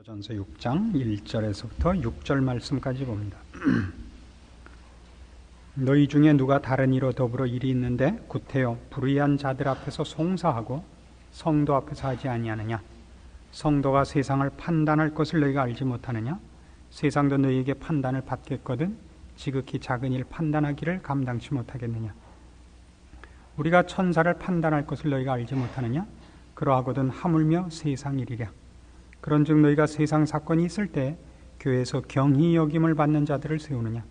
고린도전서 6장 1절에서부터 6절 말씀까지 봅니다. 너희 중에 누가 다른 이로 더불어 일이 있는데 구태여 불의한 자들 앞에서 송사하고 성도 앞에서 하지 아니하느냐? 성도가 세상을 판단할 것을 너희가 알지 못하느냐? 세상도 너희에게 판단을 받겠거든 지극히 작은 일 판단하기를 감당치 못하겠느냐? 우리가 천사를 판단할 것을 너희가 알지 못하느냐? 그러하거든 하물며 세상 일이랴. 그런즉 너희가 세상 사건이 있을 때 교회에서 경히 여김을 받는 자들을 세우느냐?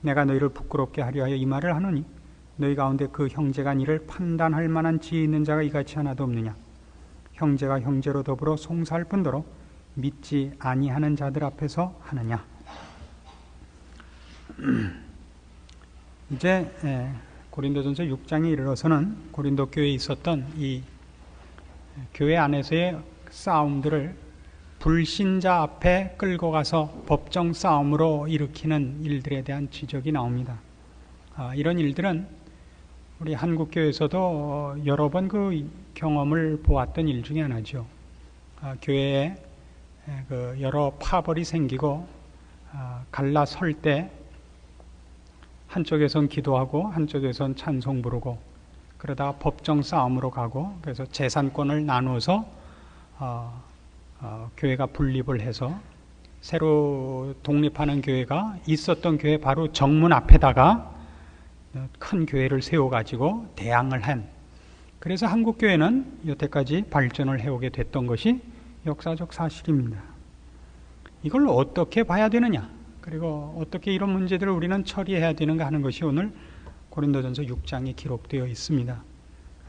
내가 너희를 부끄럽게 하려 하여 이 말을 하노니 너희 가운데 그 형제가 이를 판단할 만한 지혜 있는 자가 이같이 하나도 없느냐? 형제가 형제로 더불어 송사할 뿐더러 믿지 아니하는 자들 앞에서 하느냐? 이제 고린도전서 6장에 이르러서는 고린도 교회에 있었던 이 교회 안에서의 싸움들을 불신자 앞에 끌고 가서 법정 싸움으로 일으키는 일들에 대한 지적이 나옵니다. 이런 일들은 우리 한국교회에서도 여러 번 그 경험을 보았던 일 중에 하나죠. 교회에 그 여러 파벌이 생기고 갈라설 때 한쪽에선 기도하고 한쪽에선 찬송 부르고 그러다가 법정 싸움으로 가고 그래서 재산권을 나누어서 교회가 분립을 해서 새로 독립하는 교회가 있었던 교회 바로 정문 앞에다가 큰 교회를 세워가지고 대항을 한, 그래서 한국교회는 여태까지 발전을 해오게 됐던 것이 역사적 사실입니다. 이걸 어떻게 봐야 되느냐, 그리고 어떻게 이런 문제들을 우리는 처리해야 되는가 하는 것이 오늘 고린도전서 6장에 기록되어 있습니다.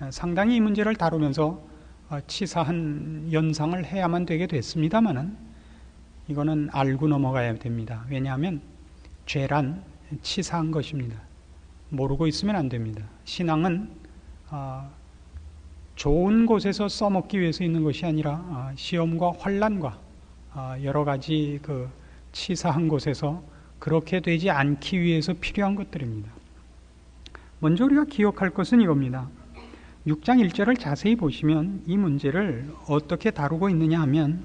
상당히 이 문제를 다루면서 치사한 연상을 해야만 되게 됐습니다만은 이거는 알고 넘어가야 됩니다. 왜냐하면 죄란 치사한 것입니다. 모르고 있으면 안 됩니다. 신앙은 좋은 곳에서 써먹기 위해서 있는 것이 아니라 시험과 환난과 여러 가지 그 치사한 곳에서 그렇게 되지 않기 위해서 필요한 것들입니다. 먼저 우리가 기억할 것은 이겁니다. 6장 1절을 자세히 보시면 이 문제를 어떻게 다루고 있느냐 하면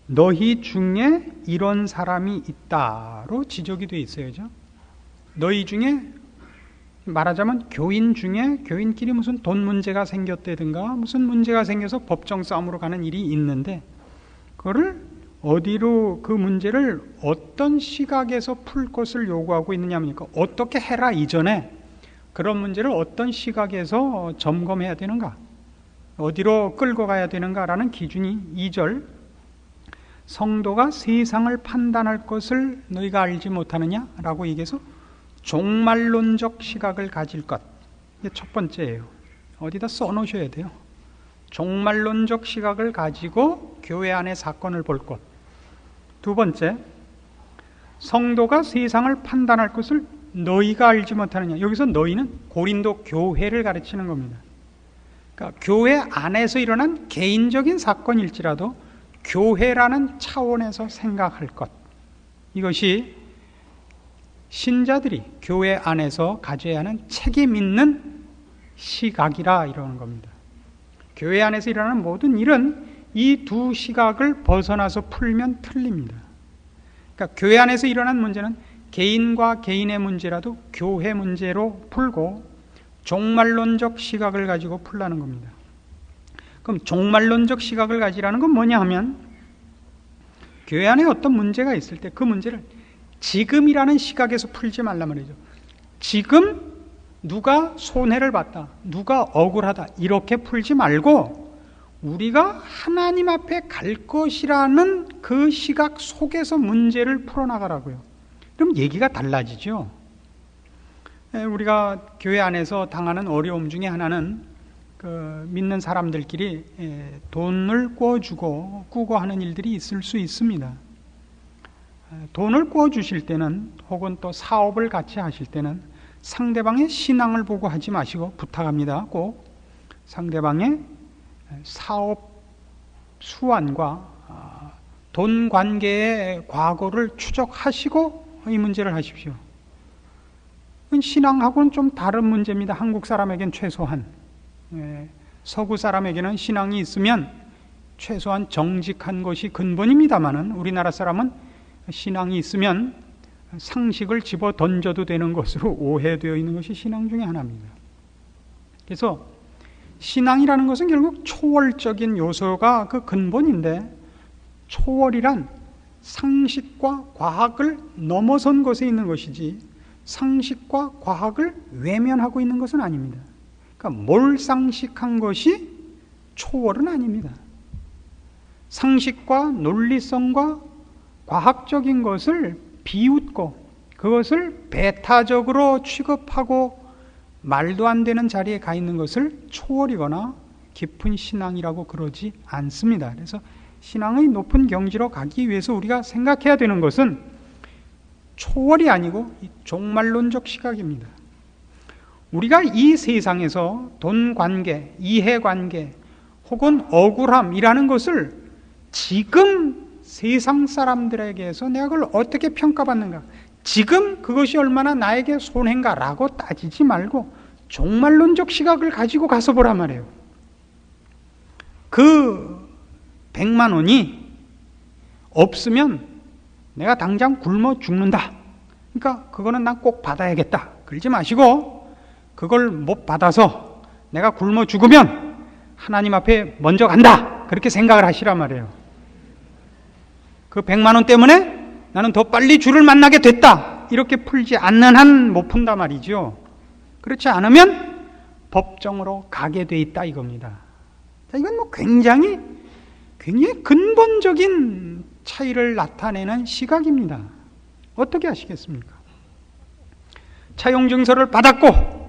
너희 중에 이런 사람이 있다로 지적이 되어 있어요. 그죠? 너희 중에 말하자면 교인 중에 교인끼리 무슨 돈 문제가 생겼다든가 무슨 문제가 생겨서 법정 싸움으로 가는 일이 있는데 그거를 어디로 그 문제를 어떤 시각에서 풀 것을 요구하고 있느냐 하니까 어떻게 해라 이전에 그런 문제를 어떤 시각에서 점검해야 되는가, 어디로 끌고 가야 되는가라는 기준이 2절 성도가 세상을 판단할 것을 너희가 알지 못하느냐라고 얘기해서 종말론적 시각을 가질 것, 이게 첫 번째예요. 어디다 써놓으셔야 돼요. 종말론적 시각을 가지고 교회 안의 사건을 볼 것. 두 번째, 성도가 세상을 판단할 것을 너희가 알지 못하느냐. 여기서 너희는 고린도 교회를 가르치는 겁니다. 그러니까 교회 안에서 일어난 개인적인 사건일지라도 교회라는 차원에서 생각할 것. 이것이 신자들이 교회 안에서 가져야 하는 책임 있는 시각이라 이러는 겁니다. 교회 안에서 일어나는 모든 일은 이 두 시각을 벗어나서 풀면 틀립니다. 그러니까 교회 안에서 일어난 문제는 개인과 개인의 문제라도 교회 문제로 풀고 종말론적 시각을 가지고 풀라는 겁니다. 그럼 종말론적 시각을 가지라는 건 뭐냐 하면 교회 안에 어떤 문제가 있을 때 그 문제를 지금이라는 시각에서 풀지 말란 말이죠. 지금 누가 손해를 봤다, 누가 억울하다 이렇게 풀지 말고 우리가 하나님 앞에 갈 것이라는 그 시각 속에서 문제를 풀어나가라고요. 그럼 얘기가 달라지죠. 우리가 교회 안에서 당하는 어려움 중에 하나는 그 믿는 사람들끼리 돈을 꾸고 하는 일들이 있을 수 있습니다. 돈을 꾸어 주실 때는 혹은 또 사업을 같이 하실 때는 상대방의 신앙을 보고 하지 마시고 부탁합니다. 꼭 상대방의 사업 수완과 돈 관계의 과거를 추적하시고 이 문제를 하십시오. 신앙하고는 좀 다른 문제입니다. 한국 사람에겐 최소한. 서구 사람에게는 신앙이 있으면 최소한 정직한 것이 근본입니다마는 우리나라 사람은 신앙이 있으면 상식을 집어 던져도 되는 것으로 오해되어 있는 것이 신앙 중에 하나입니다. 그래서 신앙이라는 것은 결국 초월적인 요소가 그 근본인데, 초월이란 상식과 과학을 넘어선 것에 있는 것이지 상식과 과학을 외면하고 있는 것은 아닙니다. 그러니까 몰상식한 것이 초월은 아닙니다. 상식과 논리성과 과학적인 것을 비웃고 그것을 배타적으로 취급하고 말도 안 되는 자리에 가 있는 것을 초월이거나 깊은 신앙이라고 그러지 않습니다. 그래서 신앙의 높은 경지로 가기 위해서 우리가 생각해야 되는 것은 초월이 아니고 종말론적 시각입니다. 우리가 이 세상에서 돈 관계, 이해 관계 혹은 억울함이라는 것을 지금 세상 사람들에게서 내가 그걸 어떻게 평가받는가, 지금 그것이 얼마나 나에게 손해인가라고 따지지 말고 종말론적 시각을 가지고 가서 보란 말이에요. 그 100만 원이 없으면 내가 당장 굶어 죽는다. 그러니까 그거는 난 꼭 받아야겠다. 그러지 마시고 그걸 못 받아서 내가 굶어 죽으면 하나님 앞에 먼저 간다. 그렇게 생각을 하시란 말이에요. 그 100만 원 때문에 나는 더 빨리 주를 만나게 됐다. 이렇게 풀지 않는 한 못 푼다 말이죠. 그렇지 않으면 법정으로 가게 돼 있다 이겁니다. 자, 이건 뭐 굉장히 근본적인 차이를 나타내는 시각입니다. 어떻게 하시겠습니까? 차용증서를 받았고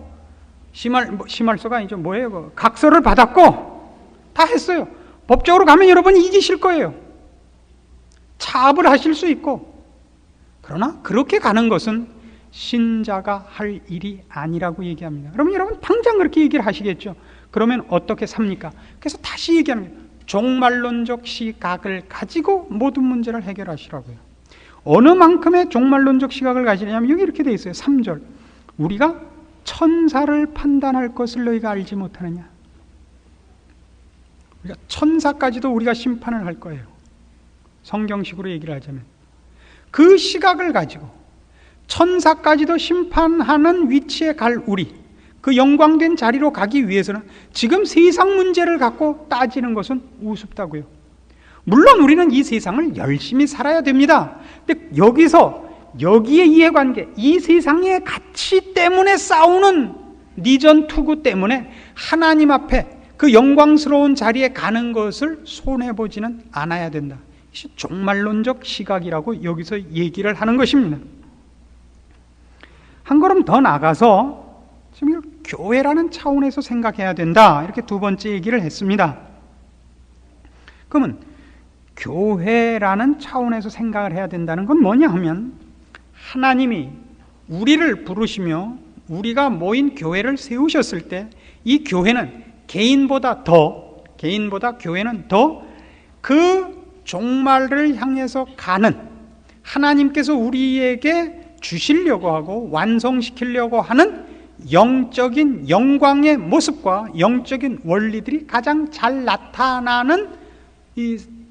심할서가 아니죠. 뭐예요? 각서를 받았고 다 했어요. 법적으로 가면 여러분 이기실 거예요. 차압을 하실 수 있고, 그러나 그렇게 가는 것은 신자가 할 일이 아니라고 얘기합니다. 그러면 여러분 당장 그렇게 얘기를 하시겠죠. 그러면 어떻게 삽니까? 그래서 다시 얘기하는 거예요. 종말론적 시각을 가지고 모든 문제를 해결하시라고요. 어느 만큼의 종말론적 시각을 가지냐면 여기 이렇게 돼 있어요. 3절. 우리가 천사를 판단할 것을 너희가 알지 못하느냐. 우리가 천사까지도 우리가 심판을 할 거예요. 성경식으로 얘기를 하자면 그 시각을 가지고 천사까지도 심판하는 위치에 갈 우리, 그 영광된 자리로 가기 위해서는 지금 세상 문제를 갖고 따지는 것은 우습다고요. 물론 우리는 이 세상을 열심히 살아야 됩니다. 근데 여기에 이해관계, 이 세상의 가치 때문에 싸우는 니전 투구 때문에 하나님 앞에 그 영광스러운 자리에 가는 것을 손해보지는 않아야 된다. 이것이 종말론적 시각이라고 여기서 얘기를 하는 것입니다. 한 걸음 더 나가서 지금 교회라는 차원에서 생각해야 된다. 이렇게 두 번째 얘기를 했습니다. 그러면 교회라는 차원에서 생각을 해야 된다는 건 뭐냐 하면, 하나님이 우리를 부르시며 우리가 모인 교회를 세우셨을 때 이 교회는 개인보다 교회는 더 그 종말을 향해서 가는, 하나님께서 우리에게 주시려고 하고 완성시키려고 하는 영적인 영광의 모습과 영적인 원리들이 가장 잘 나타나는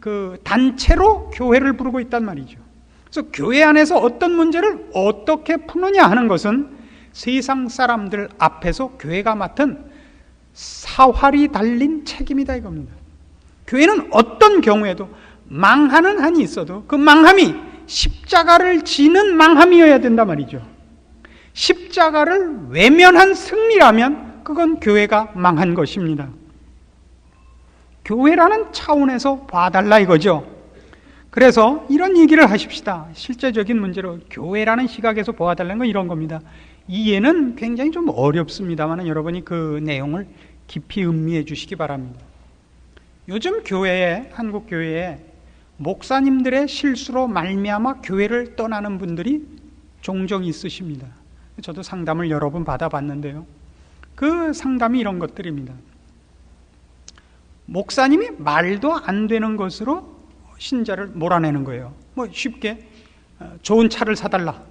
그 단체로 교회를 부르고 있단 말이죠. 그래서 교회 안에서 어떤 문제를 어떻게 푸느냐 하는 것은 세상 사람들 앞에서 교회가 맡은 사활이 달린 책임이다 이겁니다. 교회는 어떤 경우에도 망하는 한이 있어도 그 망함이 십자가를 지는 망함이어야 된단 말이죠. 십자가를 외면한 승리라면 그건 교회가 망한 것입니다. 교회라는 차원에서 봐달라 이거죠. 그래서 이런 얘기를 하십시다. 실제적인 문제로 교회라는 시각에서 보아달라는 건 이런 겁니다. 이해는 굉장히 좀 어렵습니다만 여러분이 그 내용을 깊이 음미해 주시기 바랍니다. 요즘 한국 교회에 목사님들의 실수로 말미암아 교회를 떠나는 분들이 종종 있으십니다. 저도 상담을 여러 번 받아봤는데요. 그 상담이 이런 것들입니다. 목사님이 말도 안 되는 것으로 신자를 몰아내는 거예요. 뭐 쉽게 좋은 차를 사달라.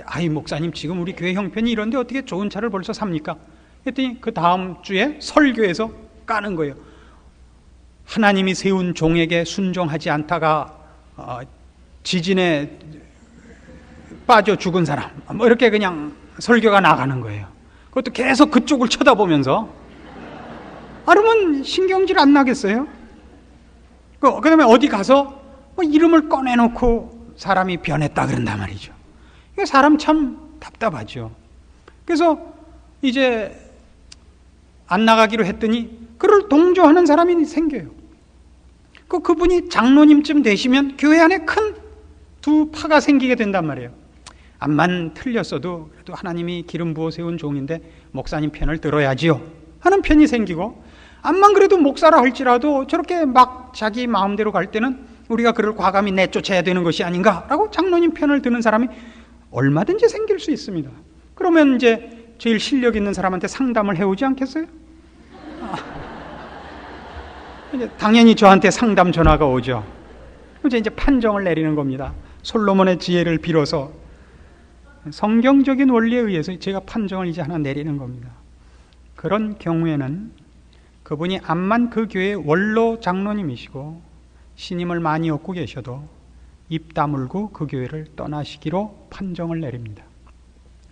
아이 목사님 지금 우리 교회 형편이 이런데 어떻게 좋은 차를 벌써 삽니까? 했더니 그 다음 주에 설교에서 까는 거예요. 하나님이 세운 종에게 순종하지 않다가 지진에 빠져 죽은 사람, 뭐 이렇게 그냥 설교가 나가는 거예요. 그것도 계속 그쪽을 쳐다보면서. 그러면 신경질 안 나겠어요? 그 다음에 어디 가서 뭐 이름을 꺼내놓고 사람이 변했다 그런단 말이죠. 이게 사람 참 답답하죠. 그래서 이제 안 나가기로 했더니 그를 동조하는 사람이 생겨요. 그분이 장로님쯤 되시면 교회 안에 큰 두 파가 생기게 된단 말이에요. 암만 틀렸어도 그래도 하나님이 기름 부어 세운 종인데 목사님 편을 들어야지요 하는 편이 생기고, 암만 그래도 목사라 할지라도 저렇게 막 자기 마음대로 갈 때는 우리가 그를 과감히 내쫓아야 되는 것이 아닌가라고 장로님 편을 드는 사람이 얼마든지 생길 수 있습니다. 그러면 이제 제일 실력 있는 사람한테 상담을 해오지 않겠어요? 이제 당연히 저한테 상담 전화가 오죠. 이제 판정을 내리는 겁니다. 솔로몬의 지혜를 빌어서 성경적인 원리에 의해서 제가 판정을 이제 하나 내리는 겁니다. 그런 경우에는 그분이 암만 그 교회의 원로 장로님이시고 신임을 많이 얻고 계셔도 입 다물고 그 교회를 떠나시기로 판정을 내립니다.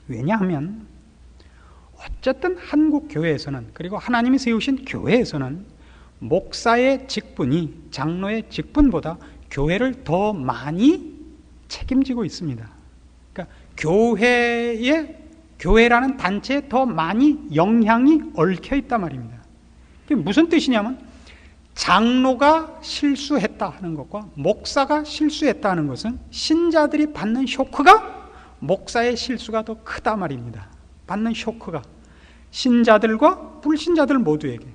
왜냐하면 어쨌든 한국 교회에서는, 그리고 하나님이 세우신 교회에서는 목사의 직분이 장로의 직분보다 교회를 더 많이 책임지고 있습니다. 그러니까 교회라는 단체에 더 많이 영향이 얽혀 있단 말입니다. 그게 무슨 뜻이냐면 장로가 실수했다 하는 것과 목사가 실수했다 하는 것은 신자들이 받는 쇼크가 목사의 실수가 더 크다 말입니다. 받는 쇼크가 신자들과 불신자들 모두에게.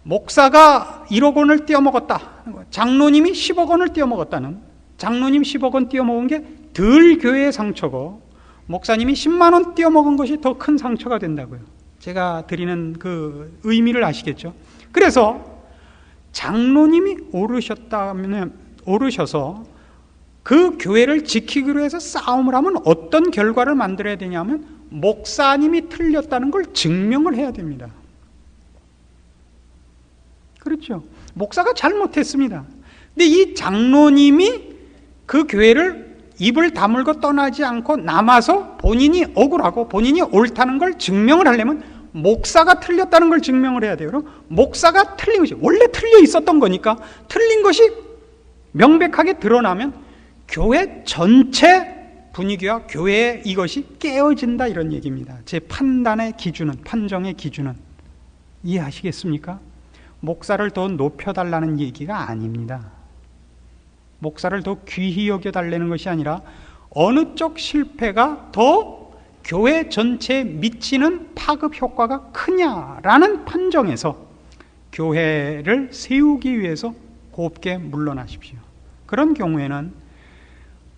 목사가 1억 원을 떼어먹었다, 장로님이 10억 원을 떼어먹었다는, 장로님 10억 원 떼어먹은 게 덜 교회의 상처고 목사님이 10만 원 떼어먹은 것이 더 큰 상처가 된다고요. 제가 드리는 그 의미를 아시겠죠? 그래서 장로님이 오르셔서 그 교회를 지키기로 해서 싸움을 하면 어떤 결과를 만들어야 되냐면 목사님이 틀렸다는 걸 증명을 해야 됩니다. 그렇죠? 목사가 잘못했습니다. 근데 이 장로님이 그 교회를 입을 다물고 떠나지 않고 남아서 본인이 억울하고 본인이 옳다는 걸 증명을 하려면 목사가 틀렸다는 걸 증명을 해야 돼요. 그럼 목사가 틀린 것이 원래 틀려 있었던 거니까 틀린 것이 명백하게 드러나면 교회 전체 분위기와 교회의 이것이 깨어진다, 이런 얘기입니다. 제 판단의 기준은, 판정의 기준은 이해하시겠습니까? 목사를 더 높여달라는 얘기가 아닙니다. 목사를 더 귀히 여겨달라는 것이 아니라 어느 쪽 실패가 더 교회 전체에 미치는 파급 효과가 크냐라는 판정에서 교회를 세우기 위해서 곱게 물러나십시오. 그런 경우에는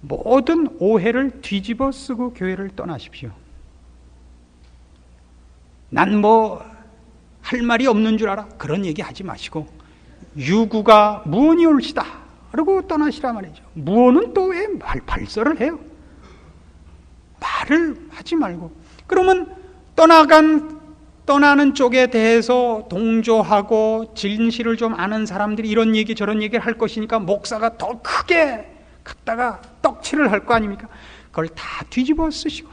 모든 오해를 뒤집어 쓰고 교회를 떠나십시오. 난 뭐 할 말이 없는 줄 알아? 그런 얘기 하지 마시고 유구가 무언이 옳시다 그러고 떠나시라 말이죠. 무언은 또 왜 발설을 해요? 말을 하지 말고. 그러면 떠나는 쪽에 대해서 동조하고 진실을 좀 아는 사람들이 이런 얘기 저런 얘기를 할 것이니까 목사가 더 크게 갖다가 떡칠을 할 거 아닙니까? 그걸 다 뒤집어 쓰시고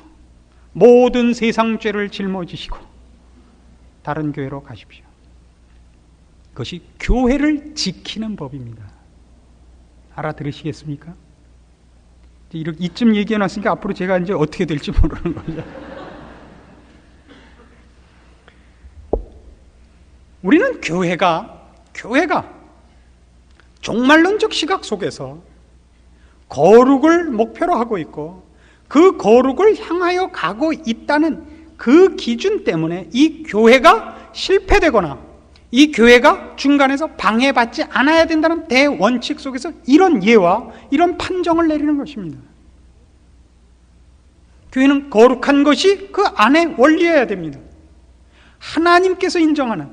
모든 세상 죄를 짊어지시고 다른 교회로 가십시오. 그것이 교회를 지키는 법입니다. 알아들으시겠습니까? 이쯤 얘기해놨으니까 앞으로 제가 이제 어떻게 될지 모르는 거죠. 우리는 교회가 종말론적 시각 속에서 거룩을 목표로 하고 있고 그 거룩을 향하여 가고 있다는 그 기준 때문에 이 교회가 실패되거나 이 교회가 중간에서 방해받지 않아야 된다는 대원칙 속에서 이런 예와 이런 판정을 내리는 것입니다. 교회는 거룩한 것이 그 안에 원리여야 됩니다. 하나님께서 인정하는,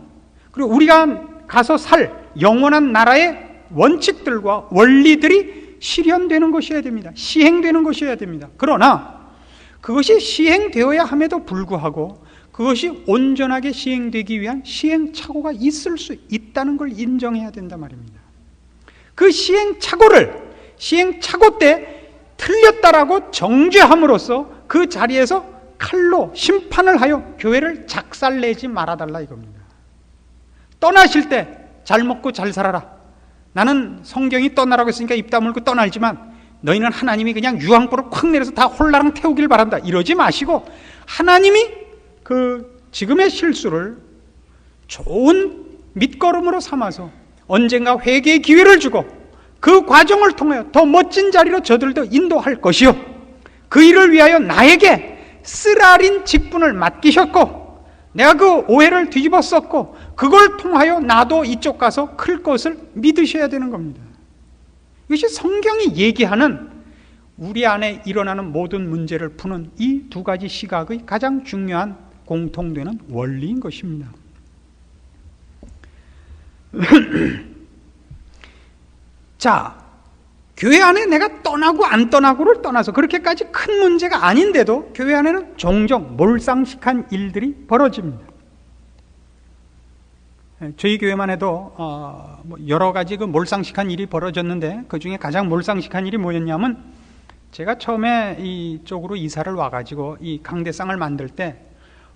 그리고 우리가 가서 살 영원한 나라의 원칙들과 원리들이 실현되는 것이어야 됩니다. 시행되는 것이어야 됩니다. 그러나 그것이 시행되어야 함에도 불구하고 그것이 온전하게 시행되기 위한 시행착오가 있을 수 있다는 걸 인정해야 된단 말입니다. 그 시행착오 때 틀렸다라고 정죄함으로써 그 자리에서 칼로 심판을 하여 교회를 작살내지 말아달라 이겁니다. 떠나실 때 잘 먹고 잘 살아라. 나는 성경이 떠나라고 했으니까 입 다물고 떠나지만 너희는 하나님이 그냥 유황불을 콱 내려서 다 홀라랑 태우길 바란다. 이러지 마시고 하나님이 그 지금의 실수를 좋은 밑거름으로 삼아서 언젠가 회개의 기회를 주고 그 과정을 통하여 더 멋진 자리로 저들도 인도할 것이요, 그 일을 위하여 나에게 쓰라린 직분을 맡기셨고 내가 그 오해를 뒤집었었고 그걸 통하여 나도 이쪽 가서 클 것을 믿으셔야 되는 겁니다. 이것이 성경이 얘기하는 우리 안에 일어나는 모든 문제를 푸는 이 두 가지 시각의 가장 중요한 공통되는 원리인 것입니다. 자, 교회 안에 내가 떠나고 안 떠나고를 떠나서 그렇게까지 큰 문제가 아닌데도 교회 안에는 종종 몰상식한 일들이 벌어집니다. 저희 교회만 해도 여러 가지 그 몰상식한 일이 벌어졌는데 그 중에 가장 몰상식한 일이 뭐였냐면, 제가 처음에 이쪽으로 이사를 와가지고 이 강대상을 만들 때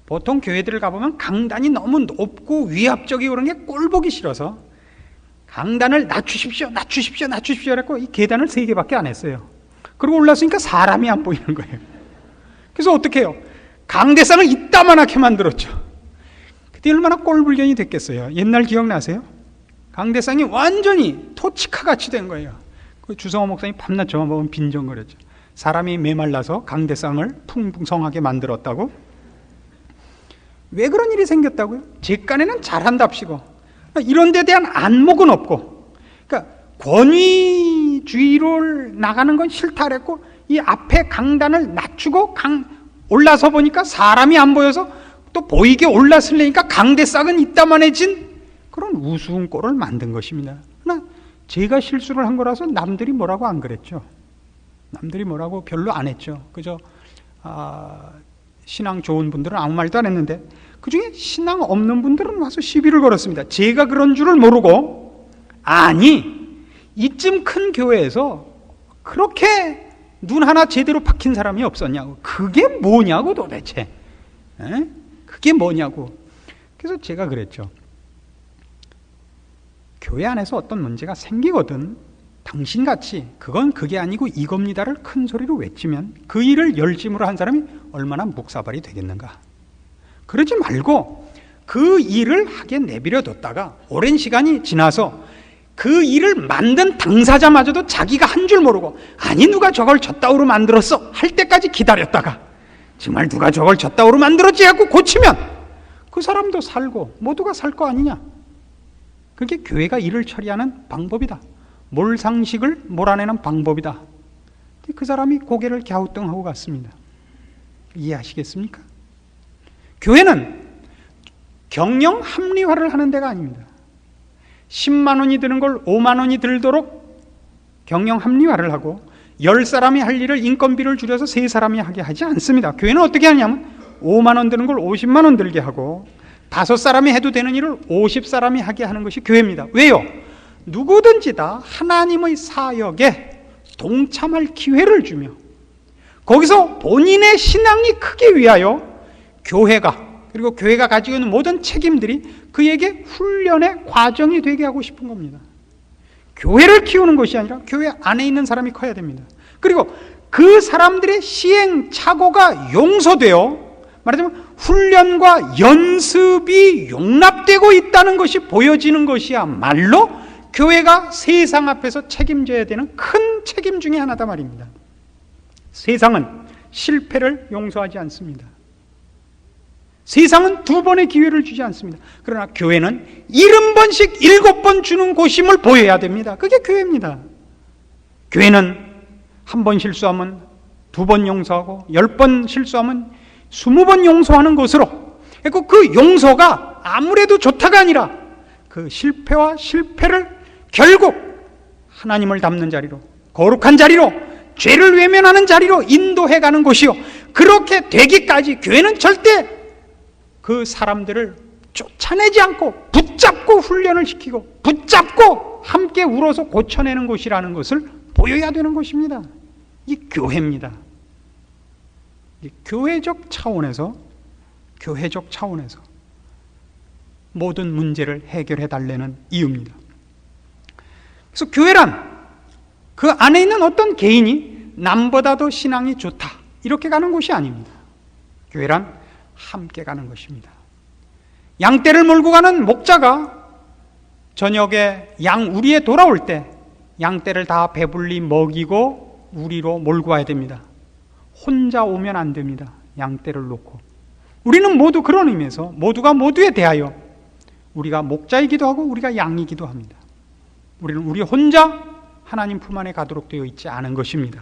보통 교회들을 가보면 강단이 너무 높고 위압적이고 그런 게 꼴보기 싫어서 강단을 낮추십시오 그랬고 이 계단을 3개밖에 안 했어요. 그리고 올랐으니까 사람이 안 보이는 거예요. 그래서 어떻게 해요? 강대상을 이따만하게 만들었죠. 그때 얼마나 꼴불견이 됐겠어요. 옛날 기억나세요? 강대상이 완전히 토치카같이 된 거예요. 그 주성호 목사님 밤낮 저만 보면 빈정거렸죠. 사람이 메말라서 강대상을 풍성하게 만들었다고? 왜 그런 일이 생겼다고요? 제 깐에는 잘한답시고 이런 데 대한 안목은 없고, 그러니까 권위주의로 나가는 건 싫다 그랬고 이 앞에 강단을 낮추고 올라서 보니까 사람이 안 보여서 또 보이게 올라서려니까 강대상은 이따만해진 그런 우스운 꼴을 만든 것입니다. 그러나 제가 실수를 한 거라서 남들이 뭐라고 안 그랬죠. 남들이 뭐라고 별로 안 했죠. 그저 신앙 좋은 분들은 아무 말도 안 했는데 그 중에 신앙 없는 분들은 와서 시비를 걸었습니다. 제가 그런 줄을 모르고, 아니 이쯤 큰 교회에서 그렇게 눈 하나 제대로 박힌 사람이 없었냐고. 그게 뭐냐고 도대체. 그게 뭐냐고. 그래서 제가 그랬죠. 교회 안에서 어떤 문제가 생기거든 당신같이 그건 그게 아니고 이겁니다를 큰 소리로 외치면 그 일을 열심으로 한 사람이 얼마나 묵사발이 되겠는가. 그러지 말고 그 일을 하게 내버려 뒀다가 오랜 시간이 지나서 그 일을 만든 당사자마저도 자기가 한 줄 모르고 아니 누가 저걸 저따위로 만들었어 할 때까지 기다렸다가 정말 누가 저걸 저따위로 만들었지 하고 고치면 그 사람도 살고 모두가 살 거 아니냐. 그게 교회가 일을 처리하는 방법이다. 몰상식을 몰아내는 방법이다. 그 사람이 고개를 갸우뚱하고 갔습니다. 이해하시겠습니까? 교회는 경영 합리화를 하는 데가 아닙니다. 10만 원이 드는 걸 5만 원이 들도록 경영 합리화를 하고 10사람이 할 일을 인건비를 줄여서 3사람이 하게 하지 않습니다. 교회는 어떻게 하냐면 5만 원 드는 걸 50만 원 들게 하고 5사람이 해도 되는 일을 50사람이 하게 하는 것이 교회입니다. 왜요? 누구든지 다 하나님의 사역에 동참할 기회를 주며 거기서 본인의 신앙이 크기 위하여 교회가 그리고 교회가 가지고 있는 모든 책임들이 그에게 훈련의 과정이 되게 하고 싶은 겁니다. 교회를 키우는 것이 아니라 교회 안에 있는 사람이 커야 됩니다. 그리고 그 사람들의 시행착오가 용서되어 말하자면 훈련과 연습이 용납되고 있다는 것이 보여지는 것이야말로 교회가 세상 앞에서 책임져야 되는 큰 책임 중에 하나다 말입니다. 세상은 실패를 용서하지 않습니다. 세상은 2번의 기회를 주지 않습니다. 그러나 교회는 70번씩 7번 주는 곳임을 보여야 됩니다. 그게 교회입니다. 교회는 1번 실수하면 2번 용서하고 10번 실수하면 20번 용서하는 것으로, 그리고 그 용서가 아무래도 좋다가 아니라 그 실패와 실패를 결국 하나님을 닮는 자리로, 거룩한 자리로, 죄를 외면하는 자리로 인도해가는 것이요, 그렇게 되기까지 교회는 절대 그 사람들을 쫓아내지 않고 붙잡고 훈련을 시키고 붙잡고 함께 울어서 고쳐내는 곳이라는 것을 보여야 되는 것입니다. 이 교회입니다. 이 교회적 차원에서 모든 문제를 해결해 달라는 이유입니다. 그래서 교회란 그 안에 있는 어떤 개인이 남보다 더 신앙이 좋다 이렇게 가는 곳이 아닙니다. 교회란 함께 가는 것입니다. 양떼를 몰고 가는 목자가 저녁에 양 우리에 돌아올 때 양떼를 다 배불리 먹이고 우리로 몰고 와야 됩니다. 혼자 오면 안 됩니다. 양떼를 놓고. 우리는 모두 그런 의미에서 모두가 모두에 대하여 우리가 목자이기도 하고 우리가 양이기도 합니다. 우리는 우리 혼자 하나님 품 안에 가도록 되어 있지 않은 것입니다.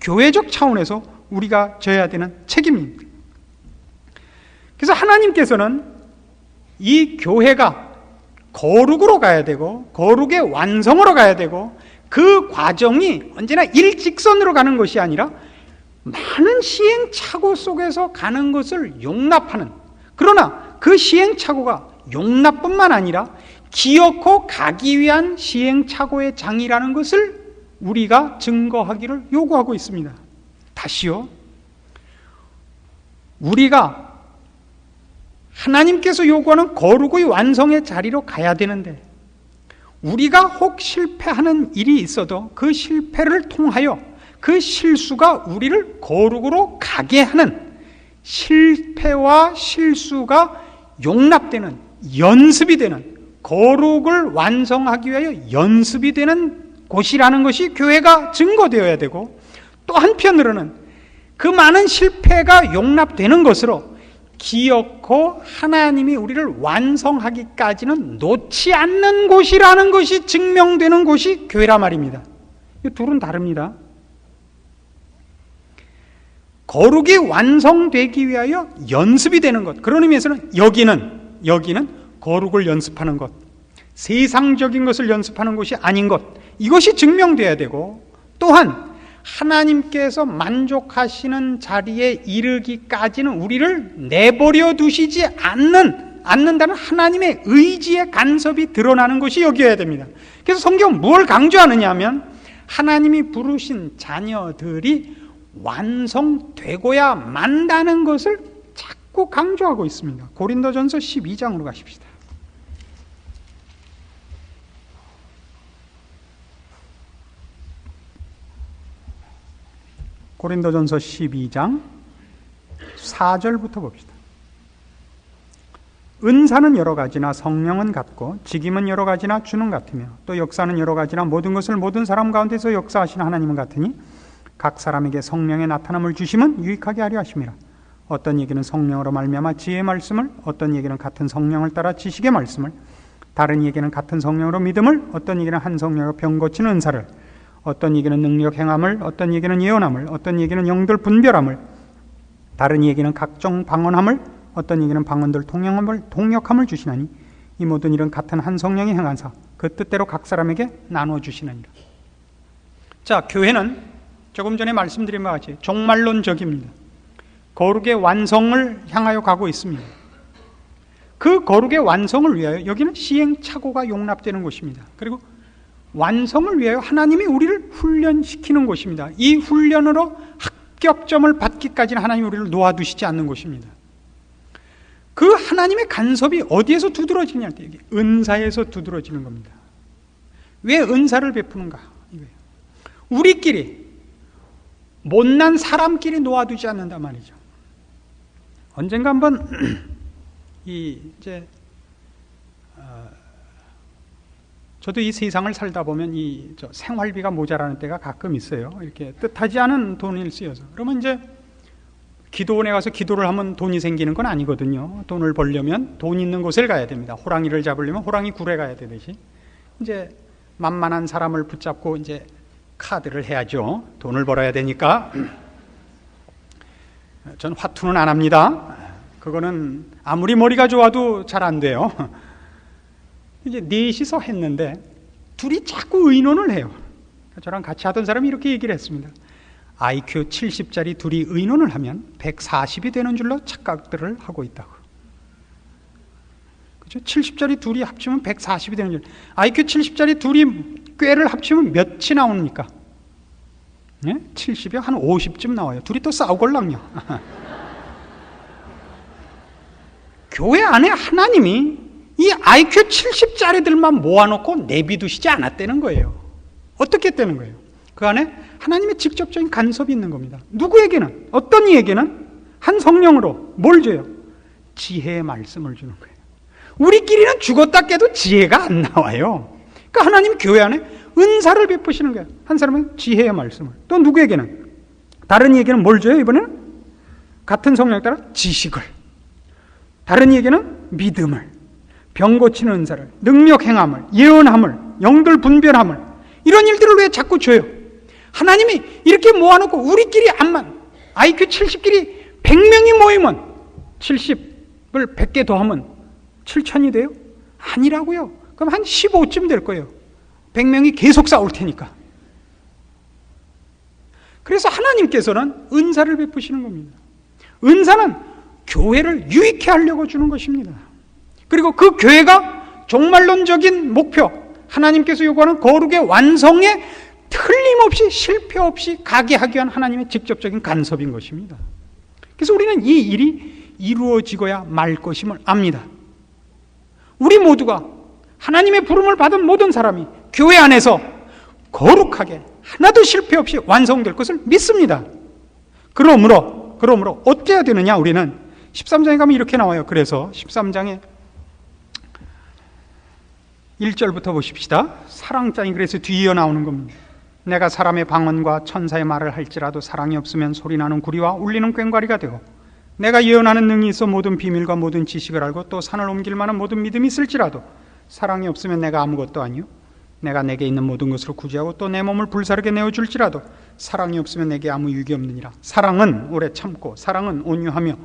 교회적 차원에서 우리가 져야 되는 책임입니다. 그래서 하나님께서는 이 교회가 거룩으로 가야 되고 거룩의 완성으로 가야 되고 그 과정이 언제나 일직선으로 가는 것이 아니라 많은 시행착오 속에서 가는 것을 용납하는, 그러나 그 시행착오가 용납뿐만 아니라 기어코 가기 위한 시행착오의 장이라는 것을 우리가 증거하기를 요구하고 있습니다. 다시요, 우리가 하나님께서 요구하는 거룩의 완성의 자리로 가야 되는데 우리가 혹 실패하는 일이 있어도 그 실패를 통하여 그 실수가 우리를 거룩으로 가게 하는, 실패와 실수가 용납되는, 연습이 되는, 거룩을 완성하기 위하여 연습이 되는 곳이라는 것이 교회가 증거되어야 되고, 또 한편으로는 그 많은 실패가 용납되는 것으로 기어코 하나님이 우리를 완성하기까지는 놓지 않는 곳이라는 것이 증명되는 곳이 교회라 말입니다. 이 둘은 다릅니다. 거룩이 완성되기 위하여 연습이 되는 것, 그런 의미에서는 여기는 거룩을 연습하는 것, 세상적인 것을 연습하는 것이 아닌 것, 이것이 증명되어야 되고, 또한 하나님께서 만족하시는 자리에 이르기까지는 우리를 내버려 두시지 않는다는 하나님의 의지의 간섭이 드러나는 것이 여기여야 됩니다. 그래서 성경은 뭘 강조하느냐 하면 하나님이 부르신 자녀들이 완성되고야 만다는 것을 자꾸 강조하고 있습니다. 고린도전서 12장으로 가십시다. 고린도전서 12장 4절부터 봅시다. 은사는 여러 가지나 성령은 같고 직임은 여러 가지나 주는 같으며 또 역사는 여러 가지나 모든 것을 모든 사람 가운데서 역사하시는 하나님은 같으니 각 사람에게 성령의 나타남을 주심은 유익하게 하려 하심이라. 어떤 얘기는 성령으로 말미암아 지혜의 말씀을, 어떤 얘기는 같은 성령을 따라 지식의 말씀을, 다른 얘기는 같은 성령으로 믿음을, 어떤 얘기는 한 성령으로 병 고치는 은사를, 어떤 얘기는 능력 행함을, 어떤 얘기는 예언함을, 어떤 얘기는 영들 분별함을, 다른 얘기는 각종 방언함을, 어떤 얘기는 방언들 통역함을 주시나니 이 모든 일은 같은 한 성령이 행한사 그 뜻대로 각 사람에게 나누어 주시느니라. 자, 교회는 조금 전에 말씀드린 바와 같이 종말론적입니다. 거룩의 완성을 향하여 가고 있습니다. 그 거룩의 완성을 위하여 여기는 시행착오가 용납되는 곳입니다. 그리고 완성을 위하여 하나님이 우리를 훈련시키는 곳입니다. 이 훈련으로 합격점을 받기까지는 하나님이 우리를 놓아두시지 않는 곳입니다. 그 하나님의 간섭이 어디에서 두드러지냐 할 때 여기 은사에서 두드러지는 겁니다. 왜 은사를 베푸는가? 이거예요. 우리끼리 못난 사람끼리 놓아두지 않는단 말이죠. 언젠가 한번 저도 이 세상을 살다 보면 생활비가 모자라는 때가 가끔 있어요. 이렇게 뜻하지 않은 돈을 쓰여서. 그러면 이제 기도원에 가서 기도를 하면 돈이 생기는 건 아니거든요. 돈을 벌려면 돈 있는 곳을 가야 됩니다. 호랑이를 잡으려면 호랑이 굴에 가야 되듯이 이제 만만한 사람을 붙잡고 이제 카드를 해야죠. 돈을 벌어야 되니까. 전 화투는 안 합니다. 그거는 아무리 머리가 좋아도 잘 안 돼요. 이제 넷이서 했는데 둘이 자꾸 의논을 해요. 저랑 같이 하던 사람이 이렇게 얘기를 했습니다. IQ 70짜리 둘이 의논을 하면 140이 되는 줄로 착각들을 하고 있다고. 70짜리 둘이 합치면 140이 되는 거예요. IQ 70짜리 둘이 꾀를 합치면 몇이 나옵니까? 네? 70이 한 50쯤 나와요. 둘이 또 싸우걸랑요. 교회 안에 하나님이 이 IQ 70짜리들만 모아놓고 내비두시지 않았다는 거예요. 어떻게 했다는 거예요? 그 안에 하나님의 직접적인 간섭이 있는 겁니다. 누구에게는, 어떤 이에게는 한 성령으로 뭘 줘요? 지혜의 말씀을 주는 거예요. 우리끼리는 죽었다 깨도 지혜가 안 나와요. 그러니까 하나님 교회 안에 은사를 베푸시는 거예요. 한 사람은 지혜의 말씀을, 또 누구에게는, 다른 이에게는 뭘 줘요? 이번에는 같은 성령에 따라 지식을, 다른 이에게는 믿음을, 병 고치는 은사를, 능력 행함을, 예언함을, 영들 분별함을, 이런 일들을 왜 자꾸 줘요? 하나님이 이렇게 모아놓고 우리끼리 암만 IQ 70끼리 100명이 모이면 70을 100개 더하면 7000이 돼요? 아니라고요. 그럼 한 15쯤 될 거예요. 100명이 계속 싸울 테니까. 그래서 하나님께서는 은사를 베푸시는 겁니다. 은사는 교회를 유익해 하려고 주는 것입니다. 그리고 그 교회가 종말론적인 목표, 하나님께서 요구하는 거룩의 완성에 틀림없이 실패 없이 가게 하기 위한 하나님의 직접적인 간섭인 것입니다. 그래서 우리는 이 일이 이루어지고야 말 것임을 압니다. 우리 모두가 하나님의 부름을 받은 모든 사람이 교회 안에서 거룩하게 하나도 실패 없이 완성될 것을 믿습니다. 그러므로 어째야 되느냐? 우리는 13장에 가면 이렇게 나와요. 그래서 13장에 1절부터 보십시다. 사랑장이 그래서 뒤이어 나오는 겁니다. 내가 사람의 방언과 천사의 말을 할지라도 사랑이 없으면 소리나는 구리와 울리는 꽹과리가 되고, 내가 예언하는 능이 있어 모든 비밀과 모든 지식을 알고 또 산을 옮길 만한 모든 믿음이 있을지라도 사랑이 없으면 내가 아무것도 아니요, 내가 내게 있는 모든 것으로 구제하고 또 내 몸을 불사르게 내어줄지라도 사랑이 없으면 내게 아무 유익이 없느니라. 사랑은 오래 참고, 사랑은 온유하며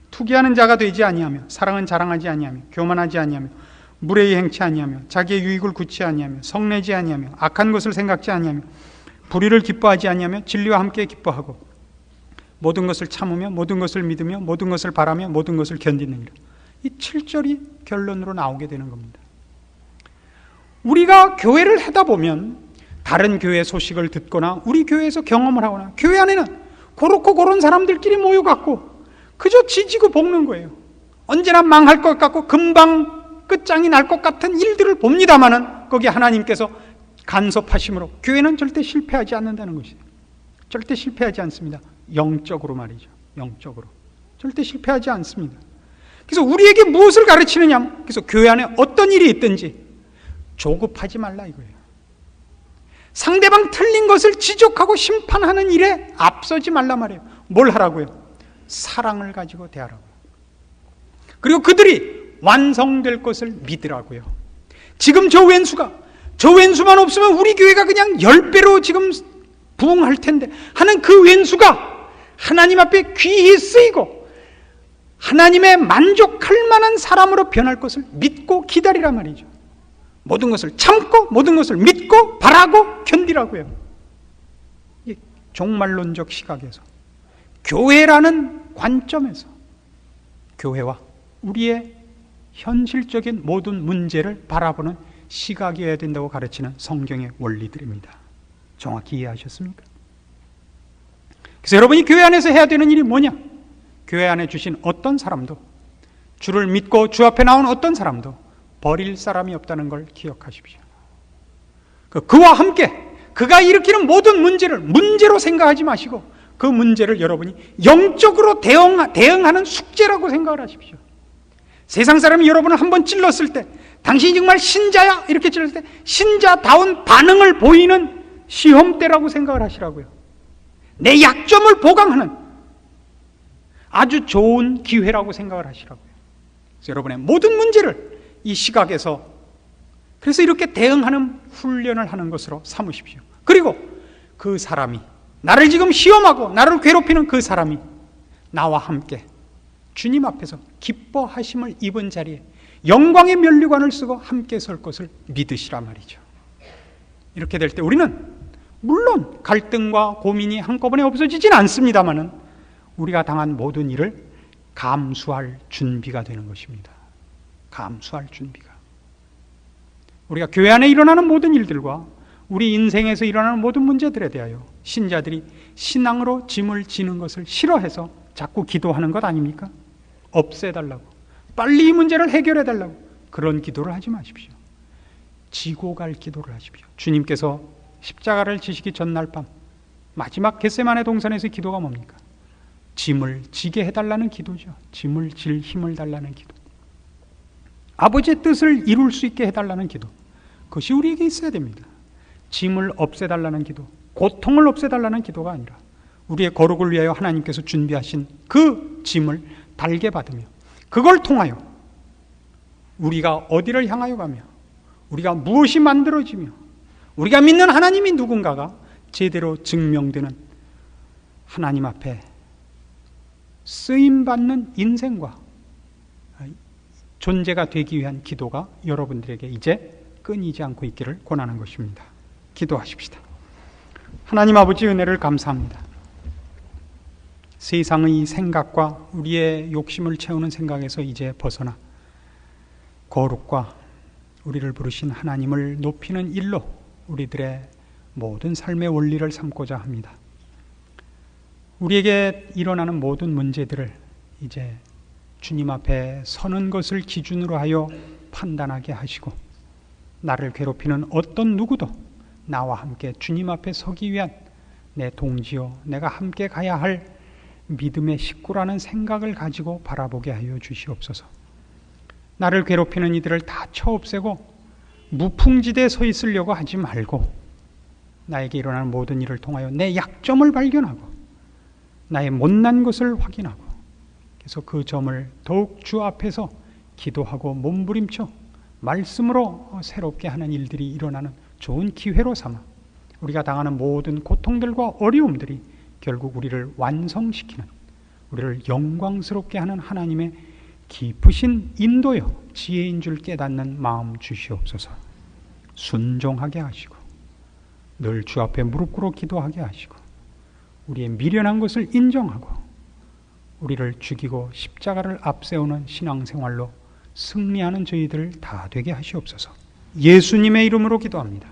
투기하는 자가 되지 아니하며, 사랑은 자랑하지 아니하며 교만하지 아니하며 무례히 행치 아니하며 자기의 유익을 굳지 아니하며 성내지 아니하며 악한 것을 생각지 아니하며 불의를 기뻐하지 아니하며 진리와 함께 기뻐하고 모든 것을 참으며 모든 것을 믿으며 모든 것을 바라며 모든 것을 견디느니라. 이 7절이 결론으로 나오게 되는 겁니다. 우리가 교회를 하다 보면 다른 교회 소식을 듣거나 우리 교회에서 경험을 하거나 교회 안에는 고렇고 고른 사람들끼리 모여갖고 그저 지지고 볶는 거예요. 언제나 망할 것 같고 금방 끝장이 날 것 같은 일들을 봅니다마는 거기에 하나님께서 간섭하심으로 교회는 절대 실패하지 않는다는 것이에요. 절대 실패하지 않습니다. 영적으로 말이죠. 영적으로 절대 실패하지 않습니다. 그래서 우리에게 무엇을 가르치느냐? 그래서 교회 안에 어떤 일이 있든지 조급하지 말라 이거예요. 상대방 틀린 것을 지적하고 심판하는 일에 앞서지 말라 말이에요. 뭘 하라고요? 사랑을 가지고 대하라고요. 그리고 그들이 완성될 것을 믿으라고요. 지금 저 왼수만 없으면 우리 교회가 그냥 10배로 지금 부흥할 텐데 하는 그 왼수가 하나님 앞에 귀히 쓰이고 하나님의 만족할 만한 사람으로 변할 것을 믿고 기다리라 말이죠. 모든 것을 참고 모든 것을 믿고 바라고 견디라고요. 이 종말론적 시각에서, 교회라는 관점에서 교회와 우리의 현실적인 모든 문제를 바라보는 시각이어야 된다고 가르치는 성경의 원리들입니다. 정확히 이해하셨습니까? 그래서 여러분이 교회 안에서 해야 되는 일이 뭐냐? 교회 안에 주신 어떤 사람도, 주를 믿고 주 앞에 나온 어떤 사람도 버릴 사람이 없다는 걸 기억하십시오. 그와 함께 그가 일으키는 모든 문제를 문제로 생각하지 마시고 그 문제를 여러분이 영적으로 대응하는 숙제라고 생각을 하십시오. 세상 사람이 여러분을 한번 찔렀을 때 당신이 정말 신자야 이렇게 찔렀을 때 신자다운 반응을 보이는 시험대라고 생각을 하시라고요. 내 약점을 보강하는 아주 좋은 기회라고 생각을 하시라고요. 그래서 여러분의 모든 문제를 이 시각에서 그래서 이렇게 대응하는 훈련을 하는 것으로 삼으십시오. 그리고 그 사람이 나를 지금 시험하고 나를 괴롭히는 그 사람이 나와 함께 주님 앞에서 기뻐하심을 입은 자리에 영광의 면류관을 쓰고 함께 설 것을 믿으시라 말이죠. 이렇게 될 때 우리는 물론 갈등과 고민이 한꺼번에 없어지진 않습니다마는 우리가 당한 모든 일을 감수할 준비가 되는 것입니다. 감수할 준비가. 우리가 교회 안에 일어나는 모든 일들과 우리 인생에서 일어나는 모든 문제들에 대하여 신자들이 신앙으로 짐을 지는 것을 싫어해서 자꾸 기도하는 것 아닙니까? 없애달라고, 빨리 이 문제를 해결해달라고. 그런 기도를 하지 마십시오. 지고 갈 기도를 하십시오. 주님께서 십자가를 지시기 전날 밤 마지막 겟세마네 동산에서 기도가 뭡니까? 짐을 지게 해달라는 기도죠. 짐을 질 힘을 달라는 기도. 아버지의 뜻을 이룰 수 있게 해달라는 기도. 그것이 우리에게 있어야 됩니다. 짐을 없애달라는 기도, 고통을 없애달라는 기도가 아니라 우리의 거룩을 위하여 하나님께서 준비하신 그 짐을 달게 받으며 그걸 통하여 우리가 어디를 향하여 가며 우리가 무엇이 만들어지며 우리가 믿는 하나님이 누군가가 제대로 증명되는 하나님 앞에 쓰임받는 인생과 존재가 되기 위한 기도가 여러분들에게 이제 끊이지 않고 있기를 권하는 것입니다. 기도하십시다. 하나님 아버지, 은혜를 감사합니다. 세상의 생각과 우리의 욕심을 채우는 생각에서 이제 벗어나 거룩과 우리를 부르신 하나님을 높이는 일로 우리들의 모든 삶의 원리를 삼고자 합니다. 우리에게 일어나는 모든 문제들을 이제 주님 앞에 서는 것을 기준으로 하여 판단하게 하시고, 나를 괴롭히는 어떤 누구도 나와 함께 주님 앞에 서기 위한 내 동지요, 내가 함께 가야 할 믿음의 식구라는 생각을 가지고 바라보게 하여 주시옵소서. 나를 괴롭히는 이들을 다 쳐없애고 무풍지대에 서 있으려고 하지 말고, 나에게 일어나는 모든 일을 통하여 내 약점을 발견하고 나의 못난 것을 확인하고, 그래서 그 점을 더욱 주 앞에서 기도하고 몸부림쳐 말씀으로 새롭게 하는 일들이 일어나는 좋은 기회로 삼아 우리가 당하는 모든 고통들과 어려움들이 결국 우리를 완성시키는, 우리를 영광스럽게 하는 하나님의 깊으신 인도여 지혜인 줄 깨닫는 마음 주시옵소서. 순종하게 하시고 늘 주 앞에 무릎 꿇어 기도하게 하시고 우리의 미련한 것을 인정하고 우리를 죽이고 십자가를 앞세우는 신앙생활로 승리하는 저희들 다 되게 하시옵소서. 예수님의 이름으로 기도합니다.